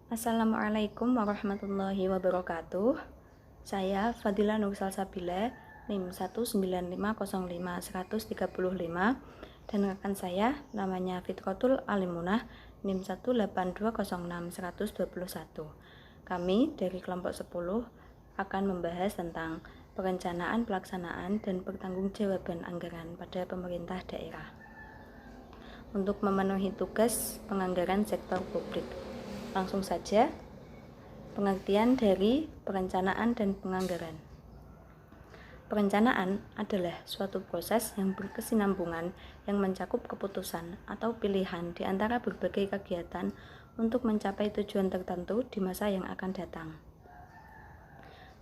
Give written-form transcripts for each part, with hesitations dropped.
Assalamualaikum warahmatullahi wabarakatuh. Saya Fadila Nur Salsabila, NIM 19505-135, dan rekan saya namanya Fitrotul Alimunah, NIM 18206-121. Kami dari kelompok 10 akan membahas tentang perencanaan, pelaksanaan, dan pertanggungjawaban anggaran pada pemerintah daerah untuk memenuhi tugas penganggaran sektor publik. Langsung saja, pengertian dari perencanaan dan penganggaran. Perencanaan adalah suatu proses yang berkesinambungan yang mencakup keputusan atau pilihan di antara berbagai kegiatan untuk mencapai tujuan tertentu di masa yang akan datang.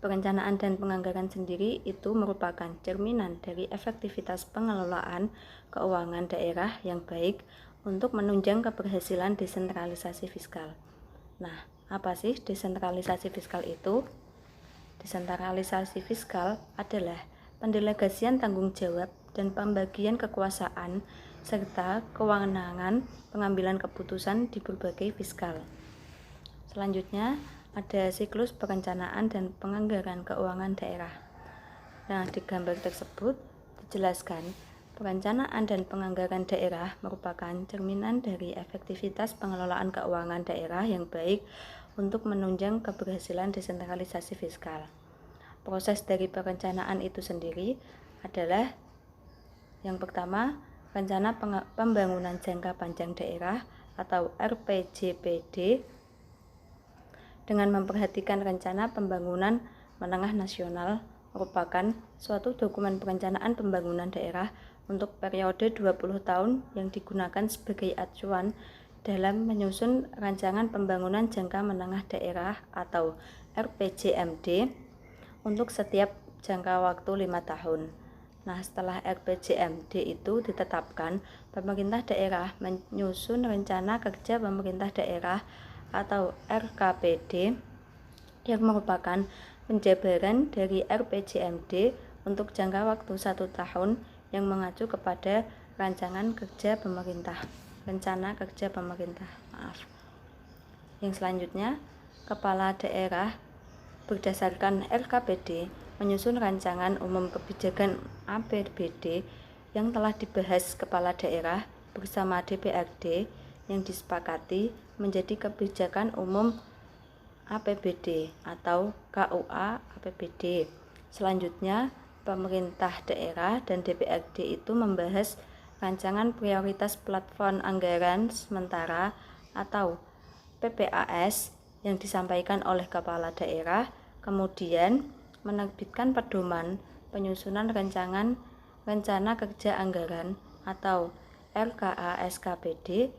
Perencanaan dan penganggaran sendiri itu merupakan cerminan dari efektivitas pengelolaan keuangan daerah yang baik untuk menunjang keberhasilan desentralisasi fiskal. Nah, apa sih desentralisasi fiskal itu? Desentralisasi fiskal adalah pendelegasian tanggung jawab dan pembagian kekuasaan serta kewenangan pengambilan keputusan di berbagai fiskal. Selanjutnya, ada siklus perencanaan dan penganggaran keuangan daerah. Nah, di gambar tersebut dijelaskan perencanaan dan penganggaran daerah merupakan cerminan dari efektivitas pengelolaan keuangan daerah yang baik untuk menunjang keberhasilan desentralisasi fiskal. Proses dari perencanaan itu sendiri adalah yang pertama, rencana pembangunan jangka panjang daerah atau RPJPD dengan memperhatikan rencana pembangunan menengah nasional merupakan suatu dokumen perencanaan pembangunan daerah untuk periode 20 tahun yang digunakan sebagai acuan dalam menyusun rancangan pembangunan jangka menengah daerah atau RPJMD untuk setiap jangka waktu 5 tahun. Nah, setelah RPJMD itu ditetapkan, pemerintah daerah menyusun rencana kerja pemerintah daerah atau RKPD yang merupakan penjabaran dari RPJMD untuk jangka waktu 1 tahun yang mengacu kepada rencana kerja pemerintah. Yang selanjutnya, kepala daerah berdasarkan RKPD menyusun rancangan umum kebijakan APBD yang telah dibahas kepala daerah bersama DPRD yang disepakati menjadi kebijakan umum APBD atau KUA APBD. Selanjutnya, pemerintah daerah dan DPRD itu membahas rancangan prioritas platform anggaran sementara atau PPAS yang disampaikan oleh kepala daerah, kemudian menerbitkan pedoman penyusunan rencana kerja anggaran atau RKA-SKPD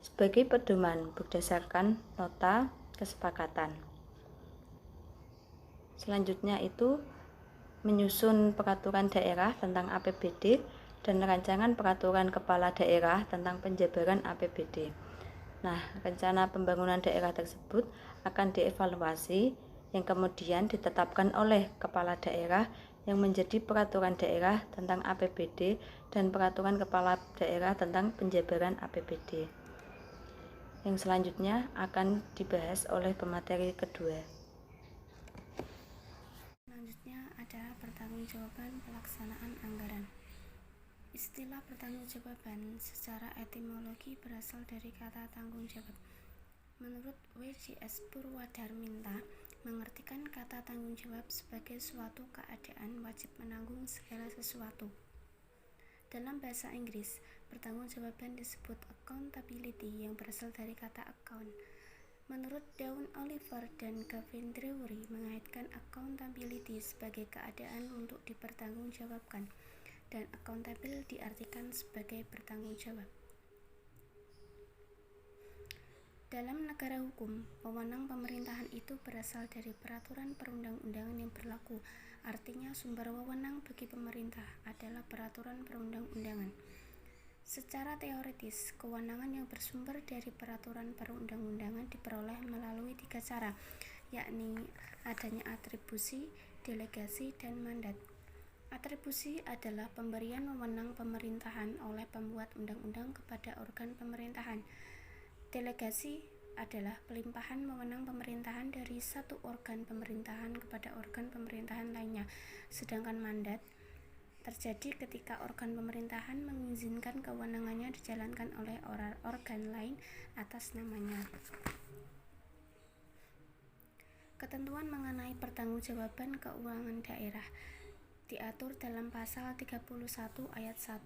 sebagai pedoman berdasarkan nota kesepakatan. Selanjutnya itu menyusun peraturan daerah tentang APBD dan rancangan peraturan kepala daerah tentang penjabaran APBD. Nah, rencana pembangunan daerah tersebut akan dievaluasi yang kemudian ditetapkan oleh kepala daerah yang menjadi peraturan daerah tentang APBD dan peraturan kepala daerah tentang penjabaran APBD. Yang selanjutnya akan dibahas oleh pemateri kedua. Selanjutnya adalah pertanggungjawaban pelaksanaan anggaran. Istilah pertanggungjawaban secara etimologi berasal dari kata tanggung jawab. Menurut W.J.S. Purwadarminta, mengartikan kata tanggung jawab sebagai suatu keadaan wajib menanggung segala sesuatu. Dalam bahasa Inggris, pertanggungjawaban disebut accountability yang berasal dari kata account. Menurut Dawn Oliver dan Gavin Drury, mengaitkan accountability sebagai keadaan untuk dipertanggungjawabkan, dan accountable diartikan sebagai bertanggung jawab. Dalam negara hukum, wewenang pemerintahan itu berasal dari peraturan perundang-undangan yang berlaku. Artinya, sumber wewenang bagi pemerintah adalah peraturan perundang-undangan. Secara teoritis, kewenangan yang bersumber dari peraturan perundang-undangan diperoleh melalui 3 cara, yakni adanya atribusi, delegasi, dan mandat. Atribusi adalah pemberian wewenang pemerintahan oleh pembuat undang-undang kepada organ pemerintahan. Delegasi adalah pelimpahan wewenang pemerintahan dari satu organ pemerintahan kepada organ pemerintahan lainnya, sedangkan mandat terjadi ketika organ pemerintahan mengizinkan kewenangannya dijalankan oleh organ lain atas namanya. Ketentuan mengenai pertanggungjawaban keuangan daerah diatur dalam pasal 31 ayat 1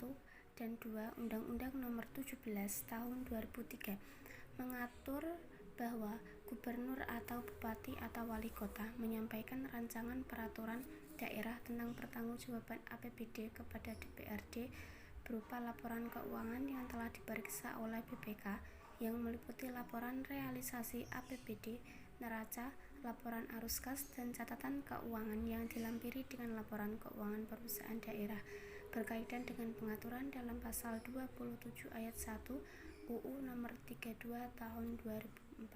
dan 2 Undang-Undang Nomor 17 Tahun 2003 mengatur bahwa gubernur atau bupati atau wali kota menyampaikan rancangan peraturan daerah tentang pertanggungjawaban APBD kepada DPRD berupa laporan keuangan yang telah diperiksa oleh BPK yang meliputi laporan realisasi APBD, neraca, laporan arus kas, dan catatan keuangan yang dilampiri dengan laporan keuangan perusahaan daerah berkaitan dengan pengaturan dalam pasal 27 ayat 1 UU Nomor 32 Tahun 2004.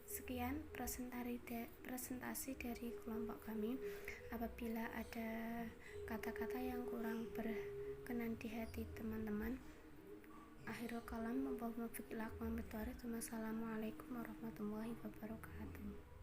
Sekian presentasi dari kelompok kami. Apabila ada kata-kata yang kurang berkenan di hati teman-teman, akhirul kalam, wassalamualaikum warahmatullahi wabarakatuh.